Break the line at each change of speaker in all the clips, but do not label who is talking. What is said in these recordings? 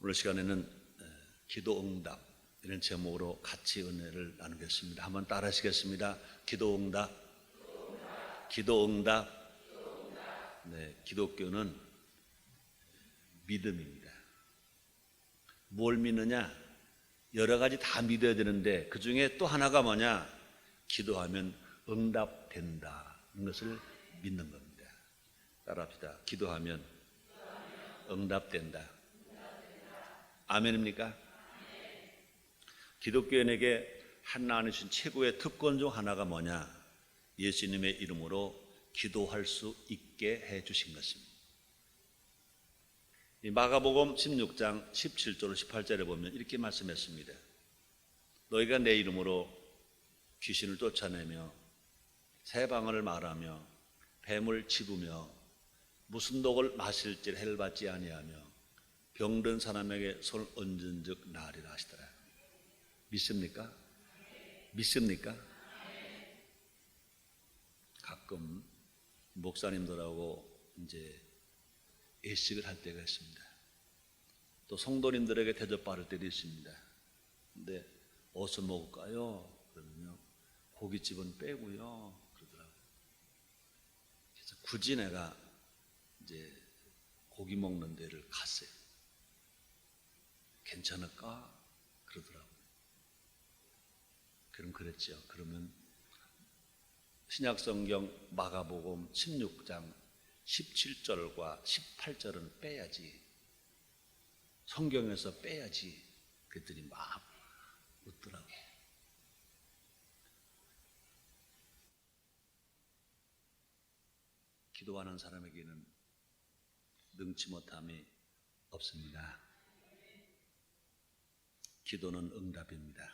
오늘 시간에는 기도응답 이런 제목으로 같이 은혜를 나누겠습니다. 한번 따라 하시겠습니다. 기도응답. 기도응답. 네, 기독교는 믿음입니다. 뭘 믿느냐? 여러 가지 다 믿어야 되는데 그 중에 또 하나가 뭐냐? 기도하면 응답된다. 이것을 믿는 겁니다. 따라합시다. 기도하면 응답된다. 아멘입니까? 기독교인에게 하나님 주신 최고의 특권 중 하나가 뭐냐? 예수님의 이름으로 기도할 수 있게 해 주신 것입니다. 이 마가복음 16장 17절 18절에 보면 이렇게 말씀했습니다. 너희가 내 이름으로 귀신을 쫓아내며 새 방언을 말하며 뱀을 집으며 무슨 독을 마실지 해를 받지 아니하며 병든 사람에게 손을 얹은 즉 나으리라 하시더라. 믿습니까? 믿습니까? 가끔 목사님들하고 이제 예식을 할 때가 있습니다. 또 성도님들에게 대접받을 때도 있습니다. 근데 어디서 먹을까요? 그러면요, 고깃집은 빼고요 그러더라고요. 그래서 굳이 내가 이제 고기 먹는 데를 갔어요. 괜찮을까? 그러더라고요. 그럼 그랬죠. 그러면 신약성경 마가복음 16장 17절과 18절은 빼야지. 성경에서 빼야지. 그랬더니 막 웃더라고요. 기도하는 사람에게는 능치 못함이 없습니다. 기도는 응답입니다.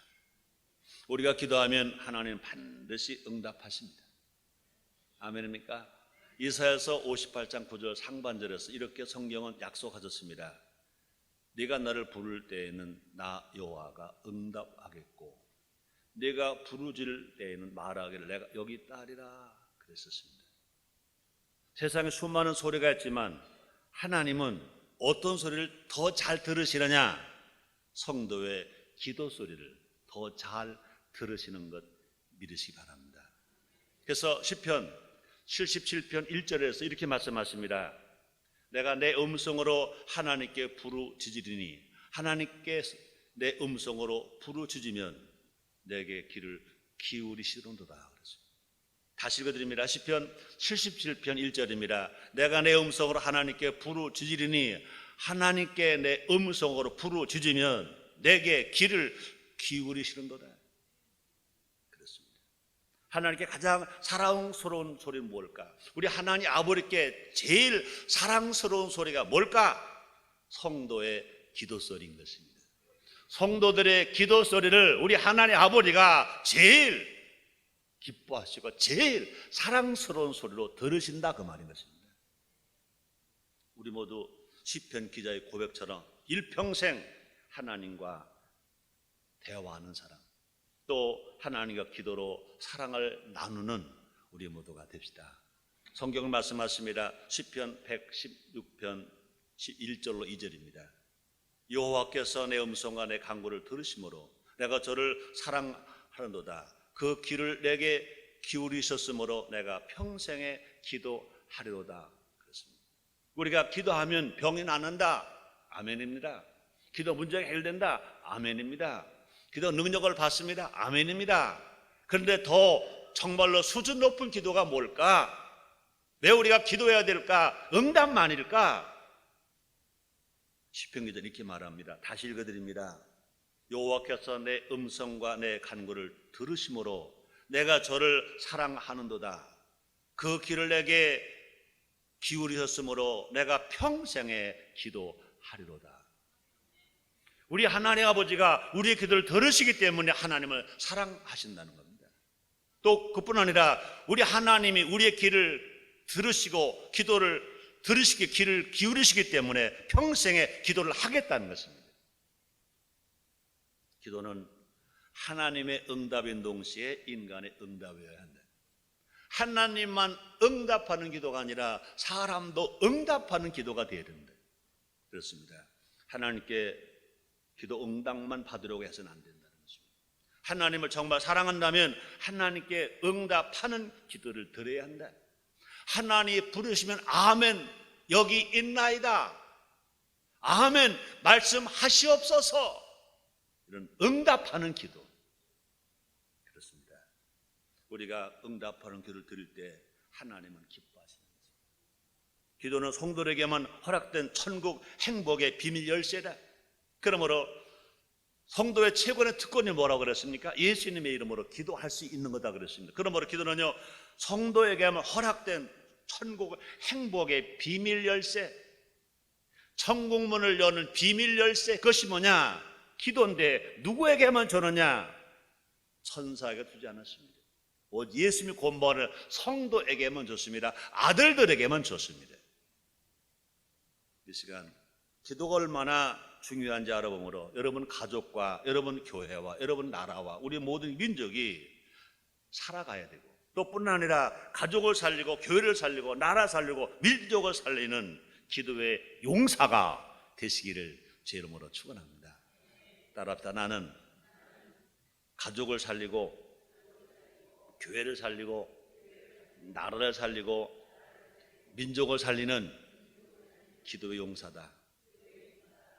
우리가 기도하면 하나님은 반드시 응답하십니다. 아멘입니까? 이사야서 58장 9절 상반절에서 이렇게 성경은 약속하셨습니다. 네가 나를 부를 때에는 나 여호와가 응답하겠고 네가 부르짖을 때에는 말하기를 내가 여기 있다리라 그랬었습니다. 세상에 수많은 소리가 있지만 하나님은 어떤 소리를 더 잘 들으시느냐? 성도의 기도 소리를 더 잘 들으시는 것 믿으시기 바랍니다. 그래서 시편 77편 1절에서 이렇게 말씀하십니다. 내가 내 음성으로 하나님께 부르짖으리니 하나님께 내 음성으로 부르짖으면 내게 귀를 기울이시는도다 그랬습니다. 다시 읽어드립니다. 시편 77편 1절입니다. 내가 내 음성으로 하나님께 부르짖으리니 하나님께 내 음성으로 부르짖으면 내게 귀를 기울이시는도다. 그렇습니다. 하나님께 가장 사랑스러운 소리는 뭘까? 우리 하나님 아버지께 제일 사랑스러운 소리가 뭘까? 성도의 기도 소리인 것입니다. 성도들의 기도 소리를 우리 하나님 아버지가 제일 기뻐하시고 제일 사랑스러운 소리로 들으신다 그 말인 것입니다. 우리 모두 시편 기자의 고백처럼 일평생 하나님과 대화하는 사람, 또 하나님과 기도로 사랑을 나누는 우리 모두가 됩시다. 성경은 말씀하십니다. 시편 116편 1절로 2절입니다. 여호와께서 내 음성과 내 간구를 들으심으로 내가 저를 사랑하는도다. 그 귀를 내게 기울이셨으므로 내가 평생에 기도하리로다. 그렇습니다. 우리가 기도하면 병이 낫는다. 아멘입니다. 기도 문제가 해결된다. 아멘입니다. 기도 능력을 받습니다. 아멘입니다. 그런데 더 정말로 수준 높은 기도가 뭘까? 왜 우리가 기도해야 될까? 응답만일까? 시편 기자 이렇게 말합니다. 다시 읽어드립니다. 여호와께서 내 음성과 내 간구를 들으심으로 내가 저를 사랑하는도다. 그 귀를 내게 기울이셨으므로 내가 평생에 기도하리로다. 우리 하나님 아버지가 우리의 기도를 들으시기 때문에 하나님을 사랑하신다는 겁니다. 또 그뿐 아니라 우리 하나님이 우리의 기를 들으시고 기도를 들으시기 귀를 기울이시기 때문에 평생에 기도를 하겠다는 것입니다. 기도는 하나님의 응답인 동시에 인간의 응답이어야 한다. 하나님만 응답하는 기도가 아니라 사람도 응답하는 기도가 되어야 된다. 그렇습니다. 하나님께 기도 응답만 받으려고 해서는 안 된다는 것입니다. 하나님을 정말 사랑한다면 하나님께 응답하는 기도를 드려야 한다. 하나님이 부르시면 아멘 여기 있나이다, 아멘 말씀하시옵소서, 이런 응답하는 기도. 그렇습니다. 우리가 응답하는 기도를 드릴 때 하나님은 기뻐하시는 것입니다. 기도는 성도에게만 허락된 천국 행복의 비밀 열쇠다. 그러므로 성도의 최고의 특권이 뭐라고 그랬습니까? 예수님의 이름으로 기도할 수 있는 거다 그랬습니다. 그러므로 기도는요, 성도에게만 허락된 천국 행복의 비밀 열쇠, 천국문을 여는 비밀 열쇠, 그것이 뭐냐? 기도인데 누구에게만 주느냐? 천사에게 주지 않았습니다. 예수님이 권고하는 성도에게만 줬습니다. 아들들에게만 줬습니다. 이 시간 기도가 얼마나 중요한지 알아보므로 여러분 가족과 여러분 교회와 여러분 나라와 우리 모든 민족이 살아가야 되고, 또 뿐 아니라 가족을 살리고 교회를 살리고 나라 살리고 민족을 살리는 기도의 용사가 되시기를 제 이름으로 축원합니다. 따라합시다. 나는 가족을 살리고 교회를 살리고 나라를 살리고 민족을 살리는 기도의 용사다.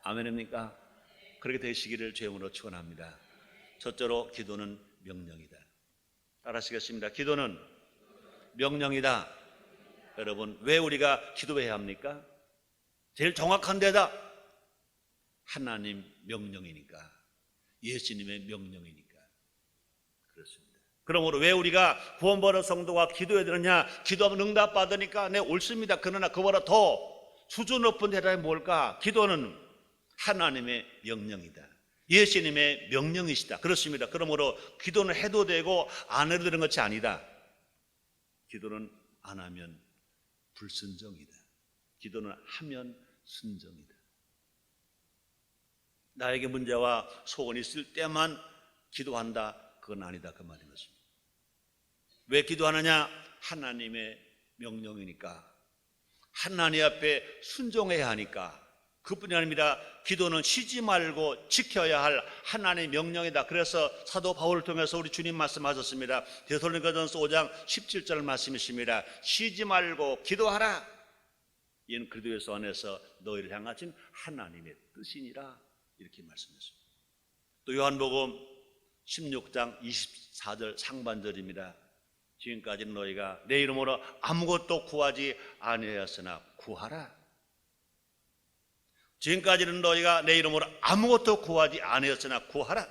아멘입니까? 그렇게 되시기를 제 이름으로 축원합니다. 첫째로 기도는 명령이다. 따라하시겠습니다. 기도는 명령이다. 여러분, 왜 우리가 기도해야 합니까? 제일 정확한 데다 하나님 명령이니까, 예수님의 명령이니까 그렇습니다. 그러므로 왜 우리가 구원받은 성도가 기도해야 되느냐? 기도하면 응답받으니까. 네, 옳습니다. 그러나 그보다 더 수준 높은 대답이 뭘까? 기도는 하나님의 명령이다. 예수님의 명령이시다. 그렇습니다. 그러므로 기도는 해도 되고 안 해도 되는 것이 아니다. 기도는 안 하면 불순종이다. 기도는 하면 순종이다. 나에게 문제와 소원이 있을 때만 기도한다, 그건 아니다, 그 말인 것입니다. 왜 기도하느냐? 하나님의 명령이니까, 하나님 앞에 순종해야 하니까. 그뿐이 아닙니다. 기도는 쉬지 말고 지켜야 할 하나님의 명령이다. 그래서 사도 바울을 통해서 우리 주님 말씀하셨습니다. 데살로니가전서 5장 17절 말씀이십니다. 쉬지 말고 기도하라. 이는 그리스도 안에서 너희를 향하신 하나님의 뜻이니라. 이렇게 말씀했습니다. 또 요한복음 16장 24절 상반절입니다. 지금까지는 너희가 내 이름으로 아무것도 구하지 아니하였으나 구하라. 지금까지는 너희가 내 이름으로 아무것도 구하지 아니하였으나 구하라.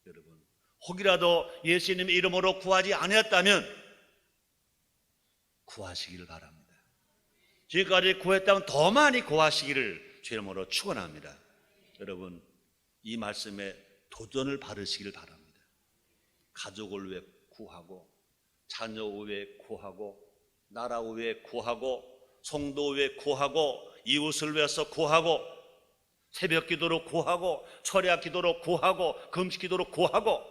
여러분, 혹이라도 예수님의 이름으로 구하지 아니했다면 구하시기를 바랍니다. 지금까지 구했다면 더 많이 구하시기를 주 이름으로 축원합니다. 여러분, 이 말씀에 도전을 바르시기를 바랍니다. 가족을 위해 구하고, 자녀 위해 구하고, 나라 위해 구하고, 성도 위해 구하고, 이웃을 위해서 구하고, 새벽 기도로 구하고, 철야 기도로 구하고, 금식 기도로 구하고,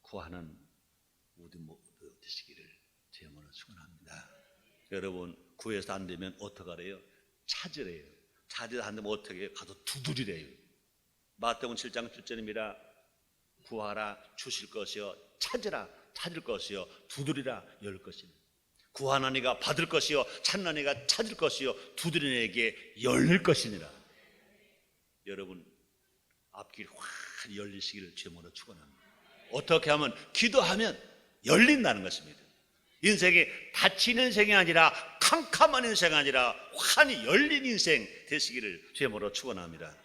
구하는 모두 되시기를 제 이름으로 축원합니다. 여러분, 구해서 안 되면 어떡하래요? 찾으래요. 찾아서 안 되면 어떻게 해요? 가서 두드리래요. 마태복음 7장 7절입니다. 구하라 주실 것이요, 찾으라 찾을 것이요, 두드리라 열 것이니. 구하나니가 받을 것이요, 찾나니가 찾을 것이요, 두드리는 이에게 열릴 것이니라. 여러분, 앞길이 확 열리시기를 주님으로 축원합니다. 어떻게 하면? 기도하면 열린다는 것입니다. 인생이 닫히는 인생이 아니라, 캄캄한 인생이 아니라 환히 열린 인생 되시기를 주님으로 축원합니다.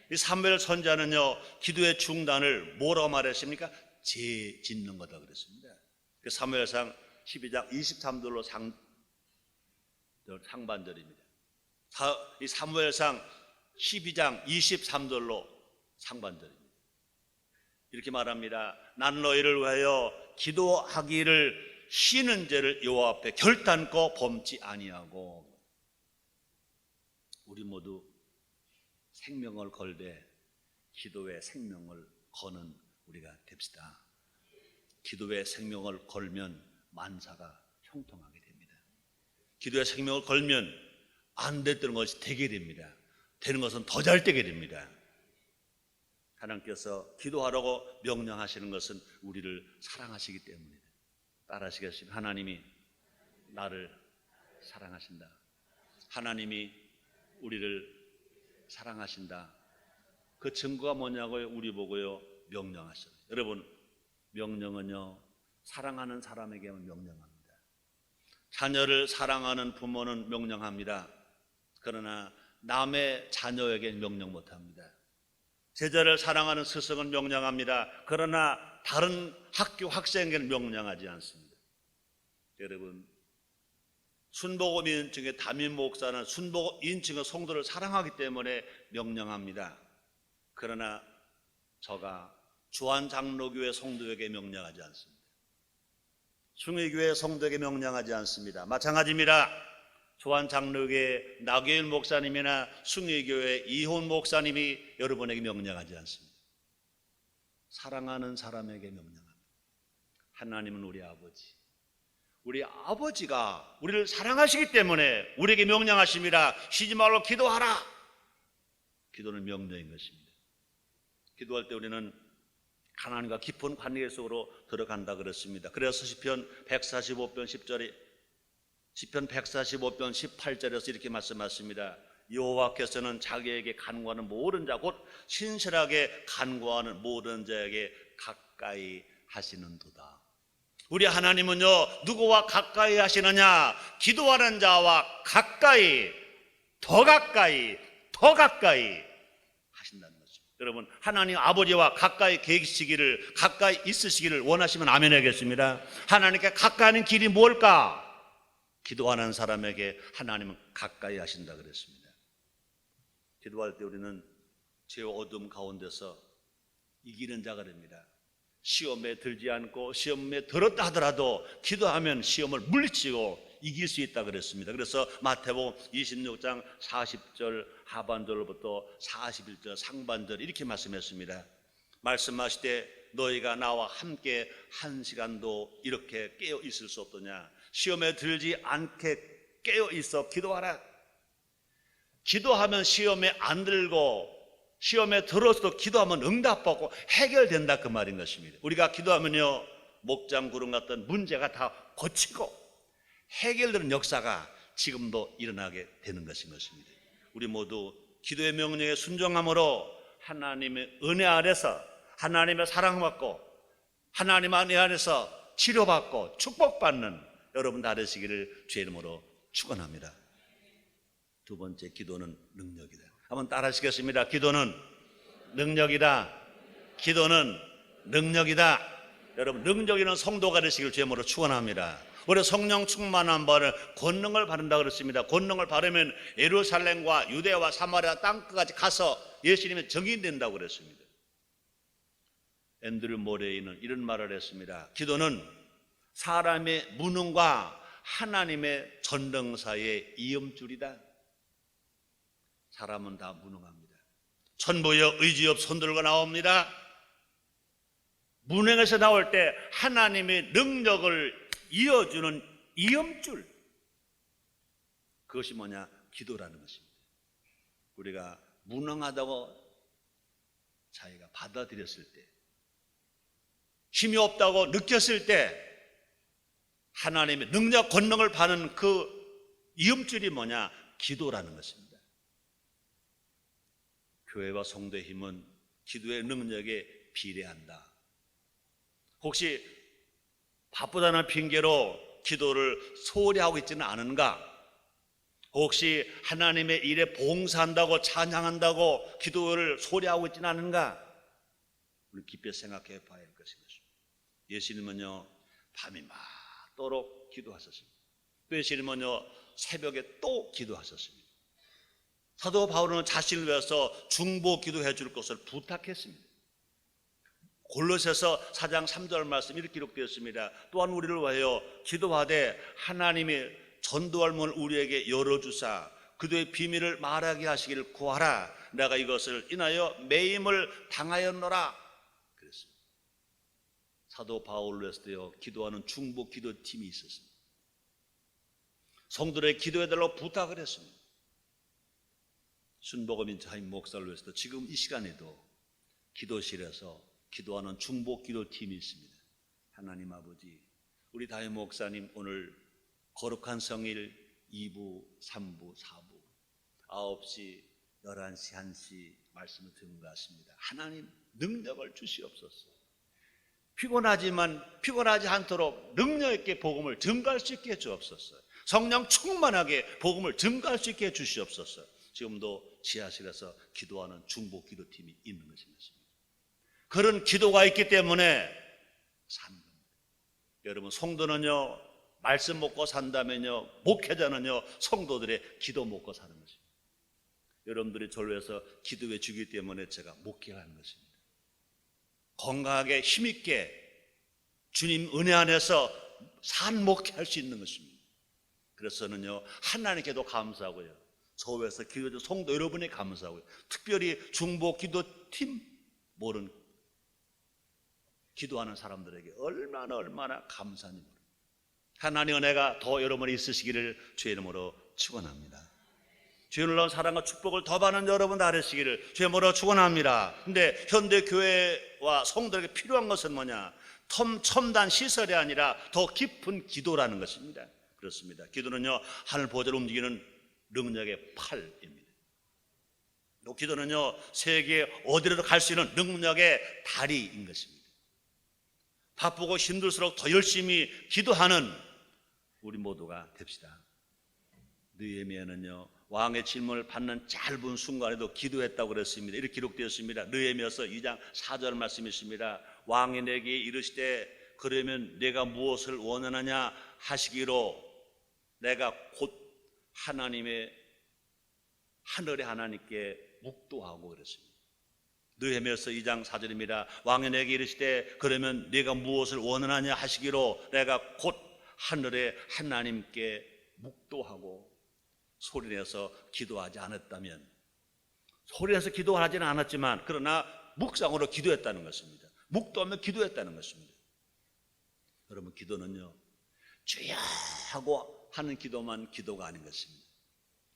이 사무엘 선지자는요, 기도의 중단을 뭐라고 말했습니까? 재짓는 거다 그랬습니다. 사무엘상 12장 23절로 상반절입니다. 이 사무엘상 12장 23절로 상반절입니다. 이렇게 말합니다. 난 너희를 위하여 기도하기를 쉬는 죄를 여호와 앞에 결단코 범치 아니하고. 우리 모두 생명을 걸되 기도에 생명을 거는 우리가 됩시다. 기도에 생명을 걸면 만사가 형통하게 됩니다. 기도에 생명을 걸면 안 됐던 것이 되게 됩니다. 되는 것은 더 잘 되게 됩니다. 하나님께서 기도하라고 명령하시는 것은 우리를 사랑하시기 때문입니다. 따라하시겠습니다. 하나님이 나를 사랑하신다. 하나님이 우리를 사랑하신다. 그 증거가 뭐냐고요? 우리 보고요, 명령하셔요. 여러분, 명령은요, 사랑하는 사람에게만 명령합니다. 자녀를 사랑하는 부모는 명령합니다. 그러나 남의 자녀에게 명령 못합니다. 제자를 사랑하는 스승은 명령합니다. 그러나 다른 학교 학생에게는 명령하지 않습니다. 여러분, 순복음 인증의 담임 목사는 순복음 인증의 성도를 사랑하기 때문에 명령합니다. 그러나 저가 주한장로교회 성도에게 명령하지 않습니다. 숭의교회 성도에게 명령하지 않습니다. 마찬가지입니다. 주한장로교회 나교일 목사님이나 숭의교회 이혼 목사님이 여러분에게 명령하지 않습니다. 사랑하는 사람에게 명령합니다. 하나님은 우리 아버지, 우리 아버지가 우리를 사랑하시기 때문에 우리에게 명령하십니다. 쉬지 말고 기도하라. 기도는 명령인 것입니다. 기도할 때 우리는 하나님과 깊은 관계 속으로 들어간다 그랬습니다. 그래서 시편 145편 10절에 시편 145편 18절에서 이렇게 말씀하십니다. 여호와께서는 자기에게 간구하는 모든 자 곧 신실하게 간구하는 모든 자에게 가까이 하시는도다. 우리 하나님은요, 누구와 가까이 하시느냐? 기도하는 자와 가까이, 더 가까이, 더 가까이 하신다는 거죠. 여러분, 하나님 아버지와 가까이 계시기를, 가까이 있으시기를 원하시면 아멘 하겠습니다. 하나님께 가까이 하는 길이 뭘까? 기도하는 사람에게 하나님은 가까이 하신다 그랬습니다. 기도할 때 우리는 죄 어둠 가운데서 이기는 자가 됩니다. 시험에 들지 않고 시험에 들었다 하더라도 기도하면 시험을 물리치고 이길 수 있다 그랬습니다. 그래서 마태복음 26장 40절 하반절부터 41절 상반절 이렇게 말씀했습니다. 말씀하시되 너희가 나와 함께 한 시간도 이렇게 깨어 있을 수 없더냐? 시험에 들지 않게 깨어 있어 기도하라. 기도하면 시험에 안 들고 시험에 들어서도 기도하면 응답받고 해결된다 그 말인 것입니다. 우리가 기도하면요, 목장구름 같은 문제가 다 고치고 해결되는 역사가 지금도 일어나게 되는 것인 것입니다. 우리 모두 기도의 명령에 순종함으로 하나님의 은혜 안에서 하나님의 사랑받고 하나님 안에서 치료받고 축복받는 여러분 다 되시기를 주의 이름으로 축원합니다. 두 번째, 기도는 능력이다. 한번 따라 하시겠습니다. 기도는 능력이다. 기도는 능력이다. 여러분, 능력 있는 성도가 되시길 주의 이름으로 축원합니다. 우리 성령 충만한 바를 권능을 받는다 그랬습니다. 권능을 받으면 예루살렘과 유대와 사마리아 땅끝까지 가서 예수님의 증인된다고 그랬습니다. 앤드류 모레이는 이런 말을 했습니다. 기도는 사람의 무능과 하나님의 전능 사이의 이음줄이다. 사람은 다 무능합니다. 천부여 의지업 손들고 나옵니다. 무능에서 나올 때 하나님의 능력을 이어주는 이음줄, 그것이 뭐냐? 기도라는 것입니다. 우리가 무능하다고 자기가 받아들였을 때, 힘이 없다고 느꼈을 때 하나님의 능력 권능을 받는 그 이음줄이 뭐냐? 기도라는 것입니다. 교회와 성도의 힘은 기도의 능력에 비례한다. 혹시 바쁘다는 핑계로 기도를 소홀히 하고 있지는 않은가? 혹시 하나님의 일에 봉사한다고 찬양한다고 기도를 소홀히 하고 있지는 않은가? 우리 깊이 생각해 봐야 할 것입니다. 예수님은요, 밤이 맞도록 기도하셨습니다. 또 예수님은요, 새벽에 또 기도하셨습니다. 사도 바울은 자신을 위해서 중보 기도해 줄 것을 부탁했습니다. 골로새서 4장 3절 말씀 이렇게 기록되었습니다. 또한 우리를 위하여 기도하되 하나님이 전도할 문을 우리에게 열어주사 그들의 비밀을 말하게 하시기를 구하라. 내가 이것을 인하여 매임을 당하였노라 그랬습니다. 사도 바울로 했을 때요, 기도하는 중보 기도팀이 있었습니다. 성도들의 기도해달라고 부탁을 했습니다. 순복음인 자임 목사를 위해서도 지금 이 시간에도 기도실에서 기도하는 중보 기도팀이 있습니다. 하나님 아버지, 우리 다임 목사님 오늘 거룩한 성일 2부, 3부, 4부 9시, 11시, 1시 말씀을 듣는 것 같습니다. 하나님 능력을 주시옵소서. 피곤하지 않도록 능력 있게 복음을 증거할 수 있게 해주옵소서. 성령 충만하게 복음을 증거할 수 있게 해주시옵소서. 지금도 지하실에서 기도하는 중보 기도팀이 있는 것입니다. 그런 기도가 있기 때문에 사는 겁니다. 여러분, 성도는요 말씀 먹고 산다면요, 목회자는요 성도들의 기도 먹고 사는 것입니다. 여러분들이 저를 위해서 기도해 주기 때문에 제가 목회하는 것입니다. 건강하게 힘있게 주님 은혜 안에서 산 목회할 수 있는 것입니다. 그래서는요 하나님께도 감사하고요, 저 위해서 기도해 준 성도 여러분에 감사하고요, 특별히 중보 기도팀 모른 기도하는 사람들에게 얼마나 감사한지 모릅니다. 하나님의 은혜가 더 여러분이 있으시기를 주의 이름으로 축원합니다. 주의 놀라운 사랑과 축복을 더 받는 여러분 다 되시기를 주의 이름으로 축원합니다. 근데 현대 교회와 성도에게 필요한 것은 뭐냐? 첨단 시설이 아니라 더 깊은 기도라는 것입니다. 그렇습니다. 기도는요 하늘 보좌를 움직이는 능력의 팔입니다. 또 기도는요 세계 어디로도 갈 수 있는 능력의 다리인 것입니다. 바쁘고 힘들수록 더 열심히 기도하는 우리 모두가 됩시다. 느헤미야는요 왕의 질문을 받는 짧은 순간에도 기도했다고 그랬습니다. 이렇게 기록되었습니다. 느헤미야서 2장 4절 말씀이 있습니다. 왕이 내게 이르시되 그러면 내가 무엇을 원하느냐 하시기로 내가 곧 하나님의 하늘의 하나님께 묵도하고 그랬습니다. 느헤미야서 2장 4절입니다. 왕이 내게 이르시되 그러면 네가 무엇을 원하느냐 하시기로 내가 곧 하늘의 하나님께 묵도하고, 소리내서 기도하지 않았다면, 소리내서 기도하지는 않았지만 그러나 묵상으로 기도했다는 것입니다. 묵도하며 기도했다는 것입니다. 여러분, 기도는요 주여 하고 하는 기도만 기도가 아닌 것입니다.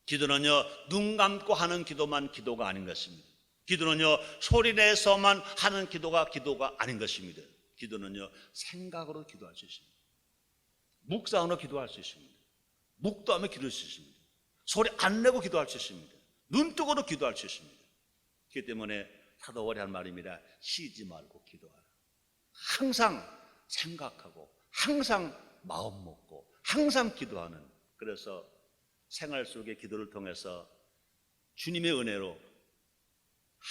기도는요 눈 감고 하는 기도만 기도가 아닌 것입니다. 기도는요 소리내서만 하는 기도가 아닌 것입니다. 기도는요 생각으로 기도할 수 있습니다. 묵상으로 기도할 수 있습니다. 묵도하며 기도할 수 있습니다. 소리 안 내고 기도할 수 있습니다. 눈뜨고도 기도할 수 있습니다. 그렇기 때문에 사도 바울이 한 말입니다. 쉬지 말고 기도하라. 항상 생각하고 항상 마음 먹고 항상 기도하는, 그래서 생활 속의 기도를 통해서 주님의 은혜로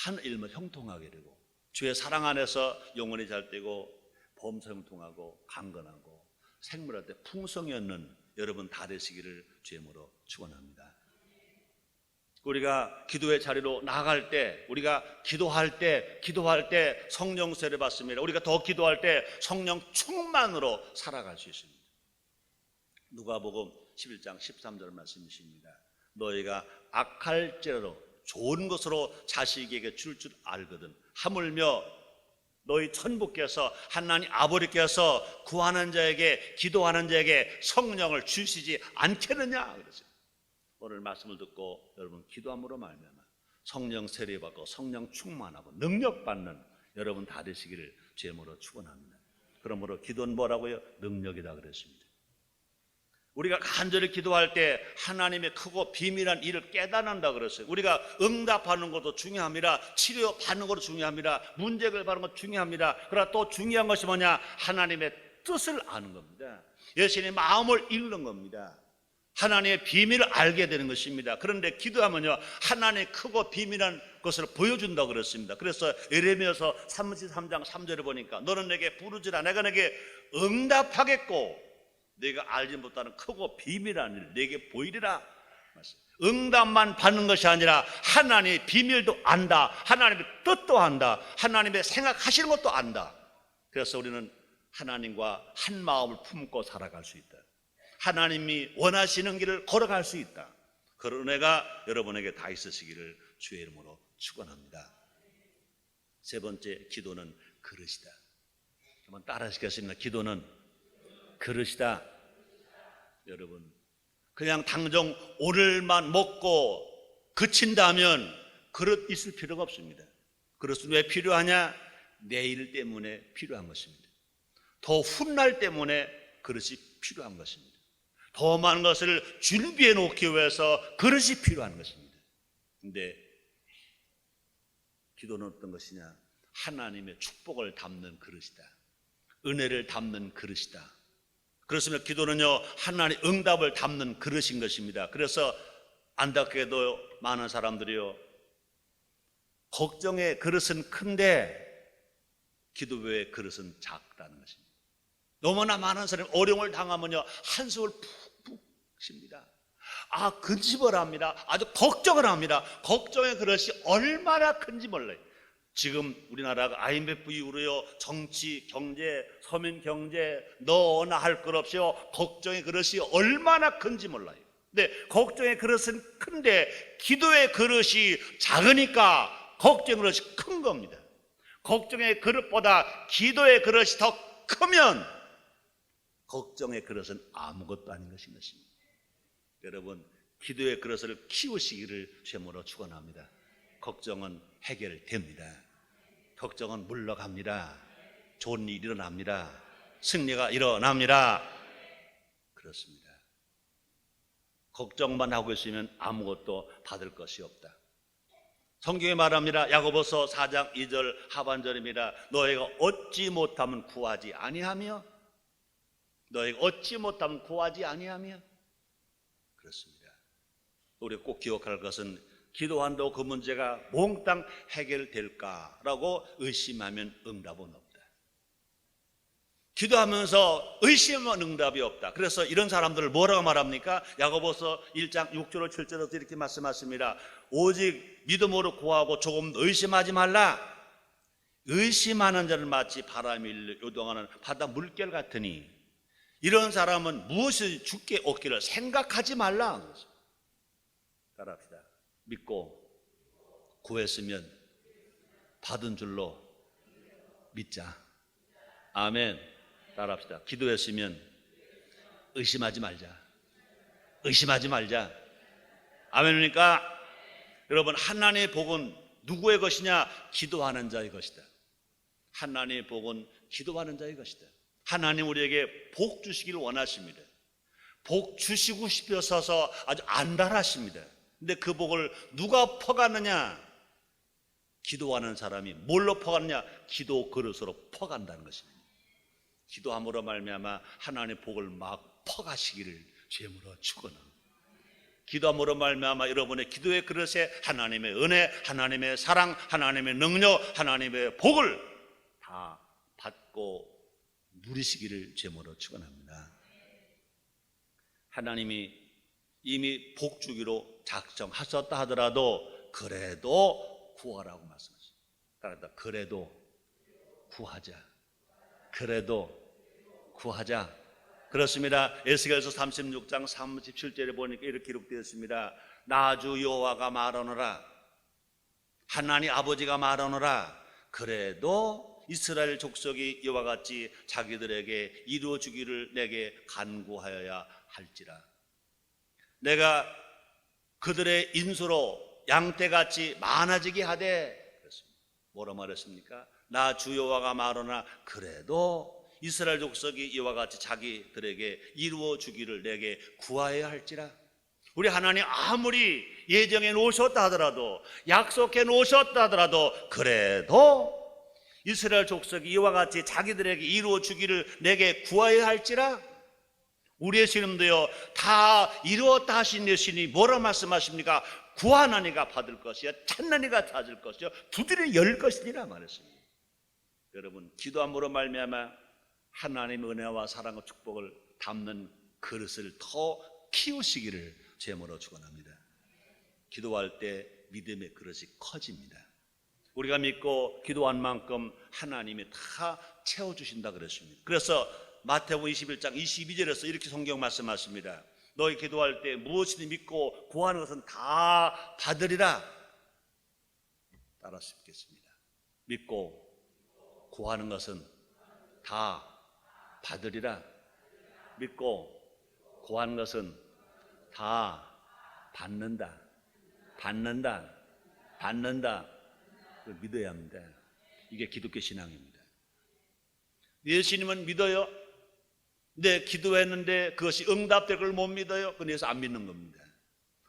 한 일만 형통하게 되고 주의 사랑 안에서 영혼이 잘 되고 범사 형통하고 강건하고 생물할 때 풍성이 얻는 여러분 다 되시기를 주의 이름으로 축원합니다. 우리가 기도의 자리로 나아갈 때, 우리가 기도할 때 성령 세례 받습니다. 우리가 더 기도할 때 성령 충만으로 살아갈 수 있습니다. 누가복음 11장 13절 말씀이십니다. 너희가 악할지라도 좋은 것으로 자식에게 줄 알거든 하물며 너희 천부께서 하나님 아버지께서 구하는 자에게 기도하는 자에게 성령을 주시지 않겠느냐 그랬어요. 오늘 말씀을 듣고 여러분 기도함으로 말미암아 성령 세례받고 성령 충만하고 능력받는 여러분 다 되시기를 주의 이름으로 축원합니다. 그러므로 기도는 뭐라고요? 능력이다 그랬습니다. 우리가 간절히 기도할 때 하나님의 크고 비밀한 일을 깨닫는다 그랬어요. 우리가 응답하는 것도 중요합니다. 치료받는 것도 중요합니다. 문제 해결하는 것도 중요합니다. 그러나 또 중요한 것이 뭐냐? 하나님의 뜻을 아는 겁니다. 예수님의 마음을 읽는 겁니다. 하나님의 비밀을 알게 되는 것입니다. 그런데 기도하면요 하나님의 크고 비밀한 것을 보여준다고 그랬습니다. 그래서 예레미야서 33장 3절에 보니까 너는 내게 부르지라 내가 내게 응답하겠고 내가 알지 못하는 크고 비밀한 일을 내게 보이리라. 응답만 받는 것이 아니라 하나님의 비밀도 안다. 하나님의 뜻도 안다. 하나님의 생각하시는 것도 안다. 그래서 우리는 하나님과 한 마음을 품고 살아갈 수 있다. 하나님이 원하시는 길을 걸어갈 수 있다. 그런 은혜가 여러분에게 다 있으시기를 주의 이름으로 축원합니다. 세 번째, 기도는 그릇이다. 한번 따라 하시겠습니다. 기도는 그릇이다. 여러분, 그냥 당장 오늘만 먹고 그친다면 그릇 있을 필요가 없습니다. 그릇은 왜 필요하냐? 내일 때문에 필요한 것입니다. 더 훗날 때문에 그릇이 필요한 것입니다. 더 많은 것을 준비해 놓기 위해서 그릇이 필요한 것입니다. 근데 기도는 어떤 것이냐? 하나님의 축복을 담는 그릇이다. 은혜를 담는 그릇이다. 그렇습니다. 기도는요, 하나님의 응답을 담는 그릇인 것입니다. 그래서 안타깝게도 많은 사람들이요, 걱정의 그릇은 큰데 기도의 그릇은 작다는 것입니다. 너무나 많은 사람이 어려움을 당하면요, 한숨을 푹푹 쉽니다. 근심을 합니다. 아주 걱정을 합니다. 걱정의 그릇이 얼마나 큰지 몰라요. 지금 우리나라가 IMF 이후로요, 정치, 경제, 서민 경제 너나 할 것 없이요, 걱정의 그릇이 얼마나 큰지 몰라요. 근데 걱정의 그릇은 큰데 기도의 그릇이 작으니까 걱정의 그릇이 큰 겁니다. 걱정의 그릇보다 기도의 그릇이 더 크면 걱정의 그릇은 아무것도 아닌 것입니다. 여러분, 기도의 그릇을 키우시기를 주님으로 축원합니다. 걱정은 해결됩니다. 걱정은 물러갑니다. 좋은 일이 일어납니다. 승리가 일어납니다. 그렇습니다. 걱정만 하고 있으면 아무것도 받을 것이 없다. 성경에 말합니다. 야고보서 4장 2절 하반절입니다. 너희가 얻지 못하면 구하지 아니하며, 너희가 얻지 못하면 구하지 아니하며. 그렇습니다. 우리가 꼭 기억할 것은 기도한다고 그 문제가 몽땅 해결될까라고 의심하면 응답은 없다. 기도하면서 의심하면 응답이 없다. 그래서 이런 사람들을 뭐라고 말합니까? 야고보서 1장 6절로 7절에서 이렇게 말씀하십니다. 오직 믿음으로 구하고 조금 의심하지 말라. 의심하는 자는 마치 바람이 일려 요동하는 바다 물결 같으니 이런 사람은 무엇이 죽게 얻기를 생각하지 말라. 따라합시다. 믿고 구했으면 받은 줄로 믿자. 아멘. 따라합시다. 기도했으면 의심하지 말자. 의심하지 말자. 아멘입니까? 여러분, 하나님의 복은 누구의 것이냐? 기도하는 자의 것이다. 하나님의 복은 기도하는 자의 것이다. 하나님 우리에게 복 주시기를 원하십니다. 복 주시고 싶어서 아주 안달하십니다. 근데 그 복을 누가 퍼가느냐? 기도하는 사람이 뭘로 퍼가느냐? 기도 그릇으로 퍼간다는 것입니다. 기도함으로 말미암아 하나님의 복을 막 퍼가시기를 주님으로 축원합니다. 기도함으로 말미암아 여러분의 기도의 그릇에 하나님의 은혜, 하나님의 사랑, 하나님의 능력, 하나님의 복을 다 받고 누리시기를 주님으로 축원합니다. 하나님이 이미 복 주기로 작정하셨다 하더라도 그래도 구하라고 말씀하십니다. 따라합니다. 그래도 구하자. 그래도 구하자. 그렇습니다. 에스겔서 36장 37절에 보니까 이렇게 기록되어 있습니다. 나 주 여호와가 말하노라. 하나님 아버지가 말하노라. 그래도 이스라엘 족속이 이와 같이 자기들에게 이루어 주기를 내게 간구하여야 할지라. 내가 그들의 인수로 양떼같이 많아지게 하되. 뭐라 말했습니까? 나 주 여호와가 말하노라. 그래도 이스라엘 족속이 이와 같이 자기들에게 이루어 주기를 내게 구하여야 할지라. 우리 하나님 아무리 예정해 놓으셨다 하더라도, 약속해 놓으셨다 하더라도 그래도 이스라엘 족속이 이와 같이 자기들에게 이루어 주기를 내게 구하여야 할지라. 우리의 주님도요, 다 이루었다 하신 예수님이 뭐라 말씀하십니까? 구하나니가 받을 것이요, 찾나니가 찾을 것이요, 두드려 열 것이니라 말했습니다. 여러분, 기도함으로 말미암아 하나님의 은혜와 사랑과 축복을 담는 그릇을 더 키우시기를 제모로 축원합니다. 기도할 때 믿음의 그릇이 커집니다. 우리가 믿고 기도한 만큼 하나님이 다 채워주신다 그랬습니다. 그래서 마태복음 21장 22절에서 이렇게 성경 말씀하십니다. 너희 기도할 때 무엇이든 믿고 구하는 것은 다 받으리라. 따라서 읽겠습니다. 믿고 구하는 것은 다 받으리라. 믿고 구하는 것은 다 받는다. 받는다. 그걸 믿어야 합니다. 이게 기독교 신앙입니다. 예수님은 믿어요. 근데 기도했는데 그것이 응답될 걸 못 믿어요. 그래서 안 믿는 겁니다.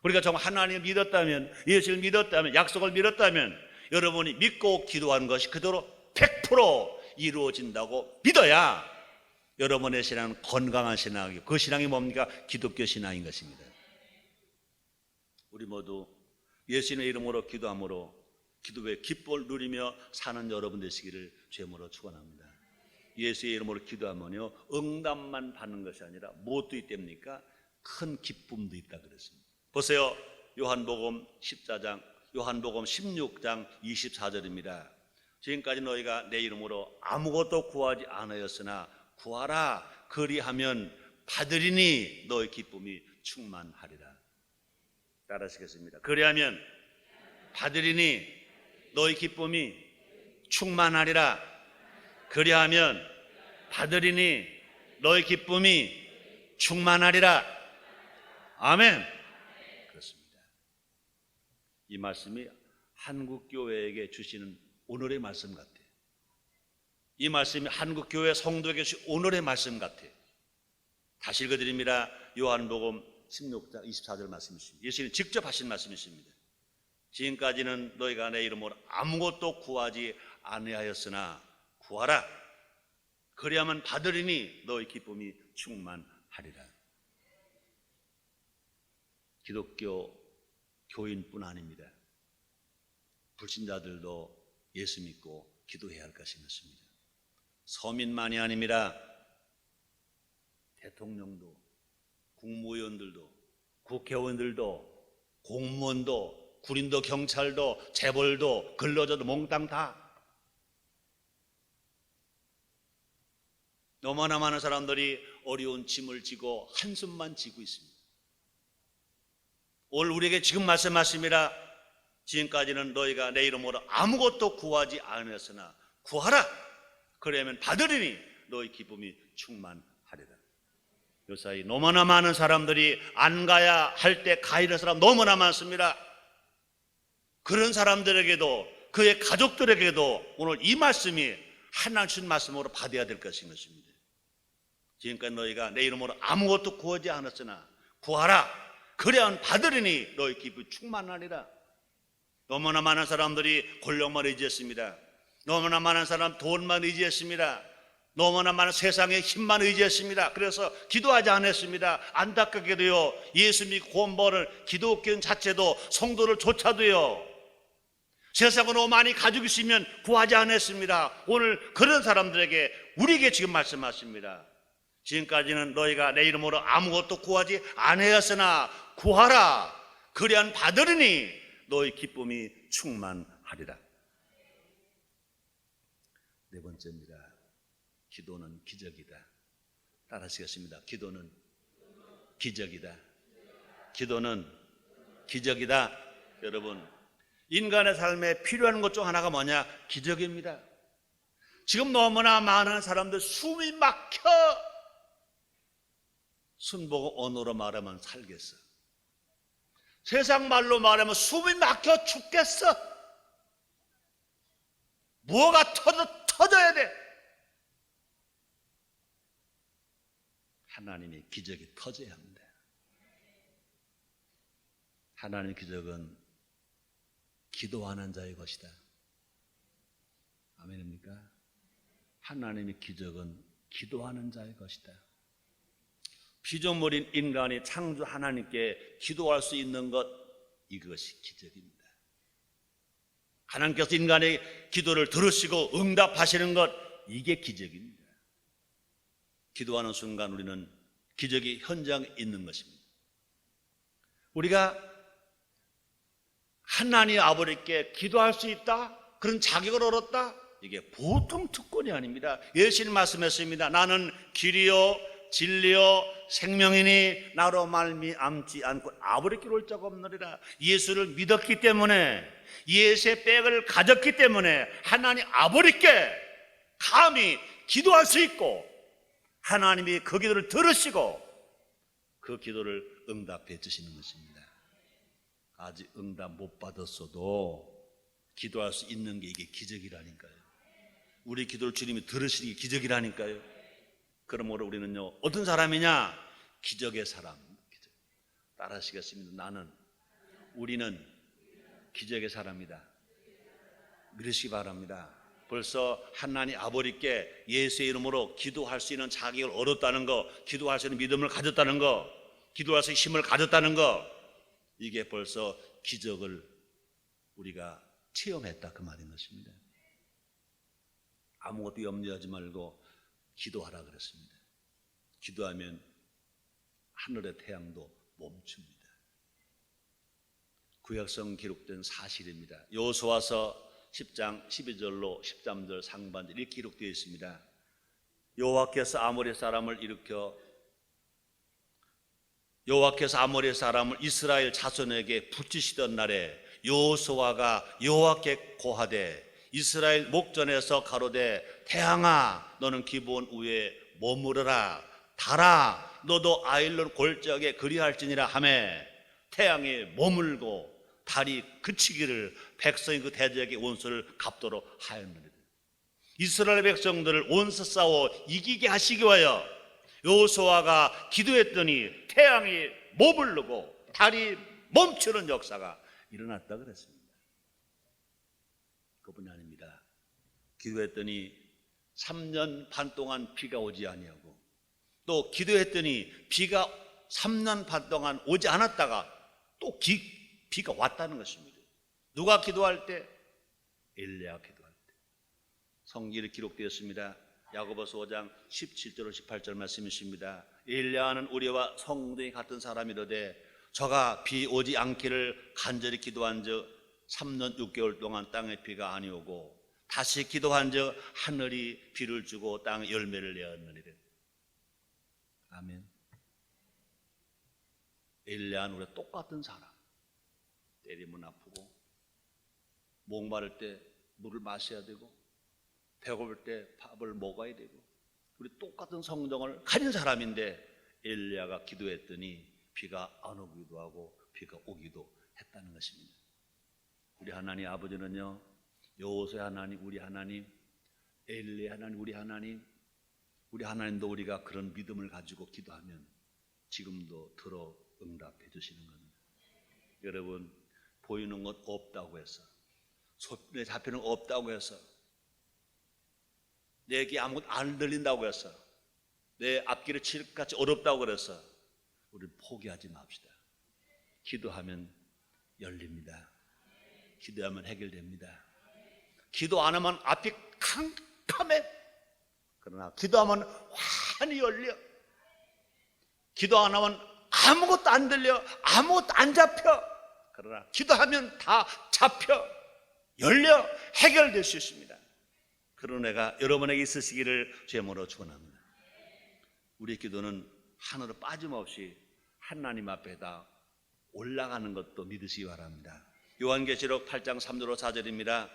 우리가 정말 하나님을 믿었다면, 예수를 믿었다면, 약속을 믿었다면 여러분이 믿고 기도하는 것이 그대로 100% 이루어진다고 믿어야 여러분의 신앙은 건강한 신앙이고, 그 신앙이 뭡니까? 기독교 신앙인 것입니다. 우리 모두 예수님의 이름으로 기도함으로 기도의 기쁨을 누리며 사는 여러분 되시기를 주님으로 축원합니다. 예수의 이름으로 기도하면요, 응답만 받는 것이 아니라 무엇도 있답니까? 큰 기쁨도 있다 그랬습니다. 보세요. 요한복음 14장, 요한복음 16장 24절입니다. 지금까지 너희가 내 이름으로 아무것도 구하지 않으였으나 구하라, 그리하면 받으리니 너희 기쁨이 충만하리라. 따라하시겠습니다. 그리하면 받으리니 너희 기쁨이 충만하리라. 그리하면 받으리니 너희 기쁨이 충만하리라. 아멘. 그렇습니다. 이 말씀이 한국교회에게 주시는 오늘의 말씀 같아요. 이 말씀이 한국교회 성도에게 주신 오늘의 말씀 같아요. 다시 읽어드립니다. 요한복음 16장 24절 말씀이십니다. 예수님 직접 하신 말씀이십니다. 지금까지는 너희가 내 이름으로 아무것도 구하지 아니하였으나 구하라. 그리하면 받으리니 너희 기쁨이 충만하리라. 기독교 교인뿐 아닙니다. 불신자들도 예수 믿고 기도해야 할 것이 있습니다. 서민만이 아닙니다. 대통령도, 국무위원들도, 국회의원들도, 공무원도, 군인도, 경찰도, 재벌도, 근로자도 몽땅 다 너무나 많은 사람들이 어려운 짐을 지고 한숨만 지고 있습니다. 오늘 우리에게 지금 말씀하십니다. 지금까지는 너희가 내 이름으로 아무것도 구하지 않았으나 구하라. 그러면 받으리니 너희 기쁨이 충만하리라. 요사이 너무나 많은 사람들이 안 가야 할 때 가 있는 사람 너무나 많습니다. 그런 사람들에게도, 그의 가족들에게도 오늘 이 말씀이 하나님 주신 말씀으로 받아야 될 것인 것입니다. 지금까지 너희가 내 이름으로 아무것도 구하지 않았으나 구하라. 그래야 받으리니 너희 기쁨이 충만하리라. 너무나 많은 사람들이 권력만 의지했습니다. 너무나 많은 사람 돈만 의지했습니다. 너무나 많은 세상의 힘만 의지했습니다. 그래서 기도하지 않았습니다. 안타깝게도요, 예수 믿고 구원받은 기독교 자체도 성도를 조차도요, 세상을 너무 많이 가지고 있으면 구하지 않았습니다. 오늘 그런 사람들에게, 우리에게 지금 말씀하십니다. 지금까지는 너희가 내 이름으로 아무것도 구하지 않았으나 구하라. 그리한 받으리니 너희 기쁨이 충만하리라. 네 번째입니다. 기도는 기적이다. 따라하시겠습니다. 기도는 기적이다. 기도는 기적이다. 여러분, 인간의 삶에 필요한 것 중 하나가 뭐냐? 기적입니다. 지금 너무나 많은 사람들 숨이 막혀 순복음 언어로 말하면 살겠어. 세상 말로 말하면 숨이 막혀 죽겠어. 뭐가 터져야 돼. 하나님의 기적이 터져야 합니다. 하나님의 기적은 기도하는 자의 것이다. 아멘입니까? 하나님의 기적은 기도하는 자의 것이다. 피조물인 인간이 창조 하나님께 기도할 수 있는 것, 이것이 기적입니다. 하나님께서 인간의 기도를 들으시고 응답하시는 것, 이게 기적입니다. 기도하는 순간 우리는 기적이 현장에 있는 것입니다. 우리가 하나님 아버지께 기도할 수 있다? 그런 자격을 얻었다? 이게 보통 특권이 아닙니다. 예수님 말씀했습니다. 나는 길이요 진리요 생명이니 나로 말미암지 않고 아버지께 올 자가 없느니라. 예수를 믿었기 때문에, 예수의 백을 가졌기 때문에 하나님 아버지께 감히 기도할 수 있고, 하나님이 그 기도를 들으시고 그 기도를 응답해 주시는 것입니다. 아직 응답 못 받았어도 기도할 수 있는 게 이게 기적이라니까요. 우리 기도를 주님이 들으시는 게 기적이라니까요. 그러므로 우리는요, 어떤 사람이냐? 기적의 사람. 기적. 따라하시겠습니다. 우리는 기적의 사람이다. 믿으시기 바랍니다. 벌써 하나님 아버지께 예수의 이름으로 기도할 수 있는 자격을 얻었다는 거, 기도할 수 있는 믿음을 가졌다는 거, 기도할 수 있는 힘을 가졌다는 거, 이게 벌써 기적을 우리가 체험했다 그 말인 것입니다. 아무것도 염려하지 말고 기도하라 그랬습니다. 기도하면 하늘의 태양도 멈춥니다. 구약성 기록된 사실입니다. 여호수아서 10장 12절로 13절 상반절 이렇게 기록되어 있습니다. 여호와께서 아모리 사람을 이스라엘 자손에게 붙이시던 날에 여호수아가 여호와께 고하되 이스라엘 목전에서 가로되 태양아 너는 기브온 위에 머무르라 달아 너도 아일론 골짜기에 그리할지니라 하매 태양이 머물고 달이 그치기를 백성이 그 대적의 원수를 갚도록 하였느니라. 이스라엘 백성들을 원수 싸워 이기게 하시기 위하여 여호수아가 기도했더니 태양이 머무르고 달이 멈추는 역사가 일어났다 그랬습니다. 그뿐이 아닙니다. 기도했더니 3년 반 동안 비가 오지 아니하고 또 기도했더니 비가 3년 반 동안 오지 않았다가 또 비가 왔다는 것입니다. 누가 기도할 때? 엘리야가 기도할 때. 성경에 기록되었습니다. 야고보서 5장 17절 18절 말씀이십니다. 엘리야는 우리와 성도이 같은 사람이로되 저가 비 오지 않기를 간절히 기도한즉 3년 6개월 동안 땅에 비가 아니 오고 다시 기도한즉 하늘이 비를 주고 땅에 열매를 내었느니라. 아멘. 엘리야는 우리와 똑같은 사람. 때리면 아프고 목마를 때 물을 마셔야 되고 배고플 때 밥을 먹어야 되고 우리 똑같은 성정을 가진 사람인데 엘리야가 기도했더니 비가 안 오기도 하고 비가 오기도 했다는 것입니다. 우리 하나님 아버지는요, 여호수아 하나님, 우리 하나님, 엘리야 하나님, 우리 하나님도 우리가 그런 믿음을 가지고 기도하면 지금도 들어 응답해 주시는 겁니다. 여러분, 보이는 것 없다고 해서, 손에 잡히는 것 없다고 해서, 내게 아무것도 안 들린다고 해서, 내 앞길을 칠같이 어렵다고 그래서 우리 포기하지 맙시다. 기도하면 열립니다. 기도하면 해결됩니다. 기도 안 하면 앞이 캄캄해. 그러나 기도하면 환히 열려. 기도 안 하면 아무것도 안 들려, 아무것도 안 잡혀. 그러나 기도하면 다 잡혀, 열려, 해결될 수 있습니다. 그런 애가 여러분에게 있으시기를 제모로 축원합니다. 우리의 기도는 하늘로 빠짐없이 하나님 앞에다 올라가는 것도 믿으시기 바랍니다. 요한계시록 8장 3절 4절입니다.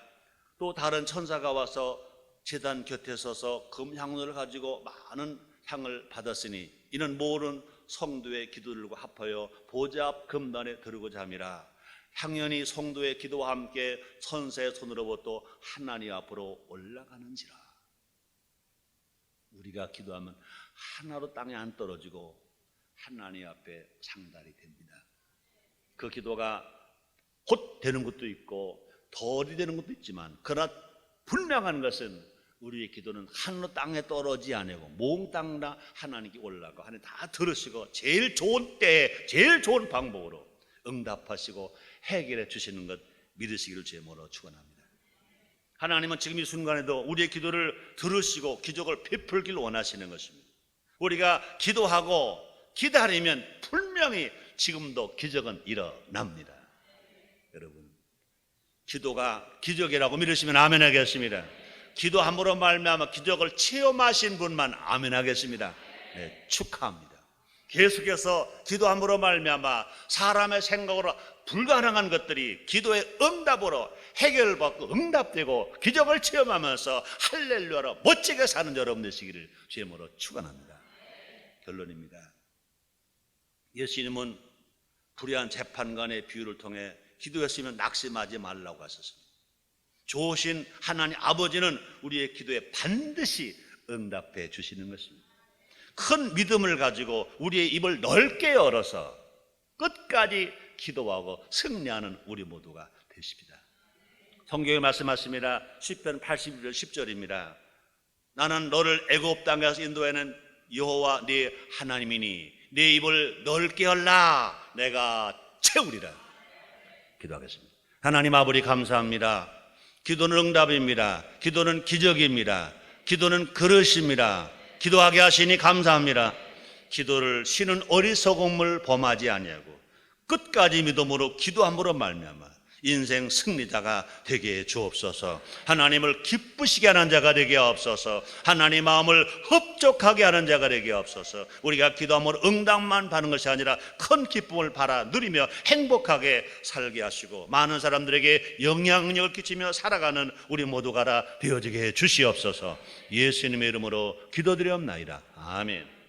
또 다른 천사가 와서 제단 곁에 서서 금향로를 가지고 많은 향을 받았으니 이는 모든 성도의 기도들과 합하여 보좌 앞 금단에 들고자 함이라. 향연이 성도의 기도와 함께 천사의 손으로부터 하나님 앞으로 올라가는지라. 우리가 기도하면 하나로 땅에 안 떨어지고 하나님 앞에 상달이 됩니다. 그 기도가 곧 되는 것도 있고 덜이 되는 것도 있지만, 그러나 분명한 것은 우리의 기도는 하늘로 땅에 떨어지지 않고 몽땅 하나님께 올라가 하나님 다 들으시고 제일 좋은 때에 제일 좋은 방법으로 응답하시고 해결해 주시는 것 믿으시기를 제모로 축원합니다. 하나님은 지금 이 순간에도 우리의 기도를 들으시고 기적을 베풀길 원하시는 것입니다. 우리가 기도하고 기다리면 분명히 지금도 기적은 일어납니다. 여러분, 기도가 기적이라고 믿으시면 아멘 하겠습니다. 기도함으로 말미암아 기적을 체험하신 분만 아멘 하겠습니다. 네, 축하합니다. 계속해서 기도함으로 말미암아 사람의 생각으로 불가능한 것들이 기도의 응답으로 해결받고 응답되고 기적을 체험하면서 할렐루야로 멋지게 사는 여러분 되시기를 주님으로 축원합니다. 결론입니다. 예수님은 불의한 재판관의 비유를 통해 기도했으면 낙심하지 말라고 하셨습니다. 좋으신 하나님 아버지는 우리의 기도에 반드시 응답해 주시는 것입니다. 큰 믿음을 가지고 우리의 입을 넓게 열어서 끝까지 기도하고 승리하는 우리 모두가 되십니다. 성경에 말씀하십니다. 시편 81편 10절입니다. 나는 너를 애굽 땅에서 인도하는 여호와 네 하나님이니 네 입을 넓게 열라 내가 채우리라. 기도하겠습니다. 하나님 아버지 감사합니다. 기도는 응답입니다. 기도는 기적입니다. 기도는 그릇입니다. 기도하게 하시니 감사합니다. 기도를 쉬는 어리석음을 범하지 아니하고 끝까지 믿음으로 기도함으로 말미암아 인생 승리자가 되게 주옵소서. 하나님을 기쁘시게 하는 자가 되게 하옵소서. 하나님 마음을 흡족하게 하는 자가 되게 하옵소서. 우리가 기도함으로 응답만 받는 것이 아니라 큰 기쁨을 받아 누리며 행복하게 살게 하시고 많은 사람들에게 영향력을 끼치며 살아가는 우리 모두가 다 되어지게 해 주시옵소서. 예수님의 이름으로 기도드리옵나이다. 아멘.